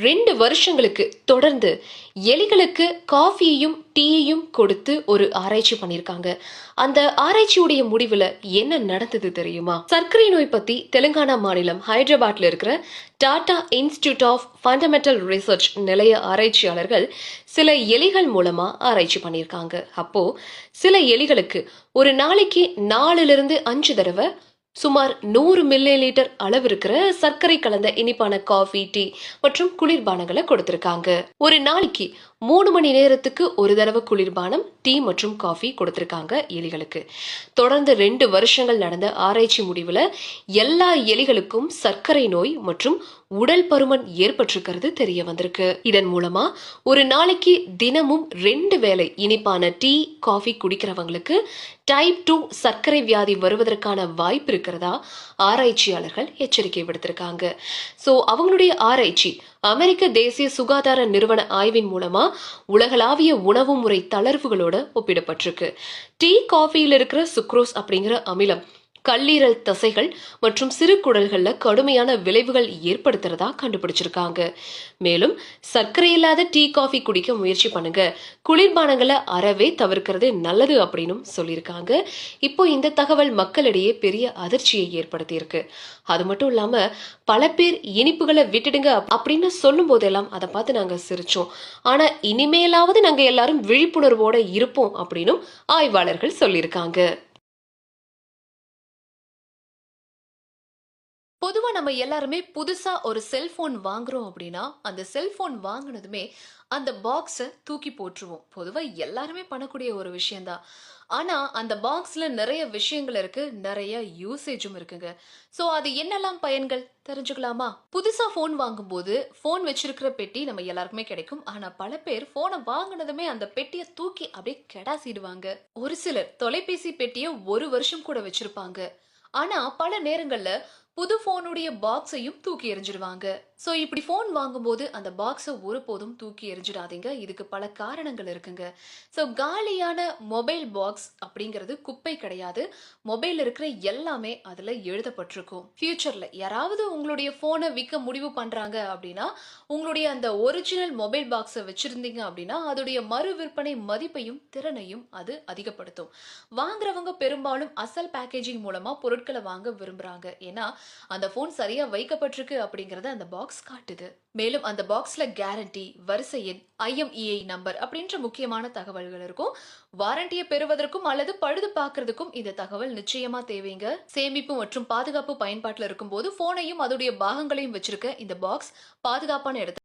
2 வருஷங்களுக்கு தொடர்ந்து எலிகளுக்கு காஃபியையும், டீயையும் கொடுத்து ஒரு ஆராய்ச்சி பண்ணியிருக்காங்க. அந்த ஆராய்ச்சியுடைய முடிவுல என்ன நடந்தது தெரியுமா? சர்க்கரை நோய் பத்தி தெலுங்கானா மாநிலம் ஹைதராபாத்ல இருக்கிற Tata institute of fundamental research நிலைய ஆராய்ச்சியாளர்கள் சில எலிகள் மூலமா ஆராய்ச்சி பண்ணியிருக்காங்க. அப்போ சில எலிகளுக்கு ஒரு நாளைக்கு 4லிருந்து 5 தடவை சுமார் 100 மில்லி லிட்டர் அளவு இருக்கிற சர்க்கரை கலந்த இனிப்பான காஃபி, டீ மற்றும் குளிர்பானங்களை கொடுத்திருக்காங்க. ஒரு நாளைக்கு 3 மணி நேரத்துக்கு ஒரு தடவை குளிர்பானம், டீ மற்றும் காஃபி கொடுத்திருக்காங்க எலிகளுக்கு. தொடர்ந்து 2 வருஷங்கள் நடந்த ஆராய்ச்சி முடிவுல எல்லா எலிகளுக்கும் சர்க்கரை நோய் மற்றும் உடல் பருமன் ஏற்பட்டிருக்கிறது தெரிய வந்திருக்கு. இதன் மூலமா ஒரு நாளைக்கு தினமும் 2 வேளை இனிப்பான டீ, காஃபி குடிக்கிறவங்களுக்கு டைப் 2 சர்க்கரை வியாதி வருவதற்கான வாய்ப்பு இருக்கிறதா ஆராய்ச்சியாளர்கள் எச்சரிக்கை விடுத்திருக்காங்க. சோ அவங்களுடைய ஆராய்ச்சி அமெரிக்க தேசிய சுகாதார நிறுவன ஆய்வின் மூலமா உலகளாவிய உணவு முறை தளர்வுகளோட ஒப்பிடப்பட்டிருக்கு. டீ, காஃபியில் இருக்கிற சுக்ரோஸ் அப்படிங்கிற அமிலம் கல்லீரல் தசைகள் மற்றும் சிறு குடல்கள்ல கடுமையான விளைவுகள் ஏற்படுத்துறதா கண்டுபிடிச்சிருக்காங்க. மேலும் சர்க்கரை இல்லாத டீ, காஃபி குடிக்க முயற்சி பண்ணுங்க, குளிர்பானங்களை அறவே தவிர்க்கிறது நல்லது அப்படின்னு சொல்லியிருக்காங்க. இப்போ இந்த தகவல் மக்களிடையே பெரிய அதிர்ச்சியை ஏற்படுத்தி இருக்கு. அது மட்டும் இல்லாம பல பேர் இனிப்புகளை விட்டுடுங்க அப்படின்னு சொல்லும் போதெல்லாம் அதை பார்த்து நாங்க சிரிச்சோம். ஆனா இனிமேலாவது நாங்க எல்லாரும் விழிப்புணர்வோட இருப்போம் அப்படின்னும் ஆய்வாளர்கள் சொல்லியிருக்காங்க. பொதுவா நம்ம எல்லாருமே புதுசா ஒரு செல்போன் வாங்குறோம் அப்படின்னா அந்த செல்போன் வாங்கினதுமே அந்த பாக்ஸ தூக்கி போட்டுருவோம். பொதுவா எல்லாருமே பண்ணக்கூடிய ஒரு விஷயம்தான். ஆனா அந்த பாக்ஸ்ல நிறைய விஷயங்கள் இருக்கு, நிறைய யூசேஜும் இருக்குங்க. சோ அது என்னெல்லாம் பயன்கள் தெரிஞ்சுக்கலாமா? புதுசா போன் வாங்கும்போது போன் வச்சிருக்கிற பெட்டி நம்ம எல்லாருக்குமே கிடைக்கும். ஆனா பல பேர் போனை வாங்கினதுமே அந்த பெட்டியை தூக்கி அப்படியே கெடாசிடுவாங்க. ஒரு சிலர் தொலைபேசி பெட்டியை 1 வருஷம் கூட வச்சிருப்பாங்க. ஆனா பல நேரங்கள்ல புது போனுடைய பாக்ஸையும் தூக்கி எறிஞ்சிடுவாங்க. சோ இப்படி போன் வாங்கும்போது அந்த பாக்ஸை ஒருபோதும் தூக்கி எறிஞ்சிடாதீங்க. இதுக்கு பல காரணங்கள் இருக்குங்க. சோ காலியான மொபைல் பாக்ஸ் அப்படிங்கிறது குப்பை கிடையாது. மொபைல் இருக்கிற எல்லாமே அதுல எழுதப்பட்டிருக்கும். ஃபியூச்சர்ல யாராவது உங்களுடைய போனை விற்க முடிவு பண்றாங்க அப்படின்னா உங்களுடைய அந்த ஒரிஜினல் மொபைல் பாக்ஸை வச்சிருந்தீங்க அப்படின்னா அதோடைய மறு விற்பனை மதிப்பையும் திறனையும் அது அதிகப்படுத்தும். வாங்குறவங்க பெரும்பாலும் அசல் பேக்கேஜிங் மூலமா பொருட்களை வாங்க விரும்புறாங்க. ஏன்னா அந்த போன் சரியா வைக்கப்பட்டிருக்கு அப்படிங்கறத அந்த பாக்ஸ் காட்டுது. மேலும் அந்த பாக்ஸ்ல கேரண்டி, வரிசை எண், IMEI நம்பர் அப்படின்ற முக்கியமான தகவல்கள் இருக்கும். வாரண்டியை பெறுவதற்கும் அல்லது பழுது பார்க்கறதுக்கும் இந்த தகவல் நிச்சயமா தேவைங்க. சேமிப்பு மற்றும் பாதுகாப்பு பயன்பாட்டில் இருக்கும்போது போனையும் அதோடைய பாகங்களையும் வச்சிருக்க இந்த பாக்ஸ் பாதுகாப்பான இடத்துல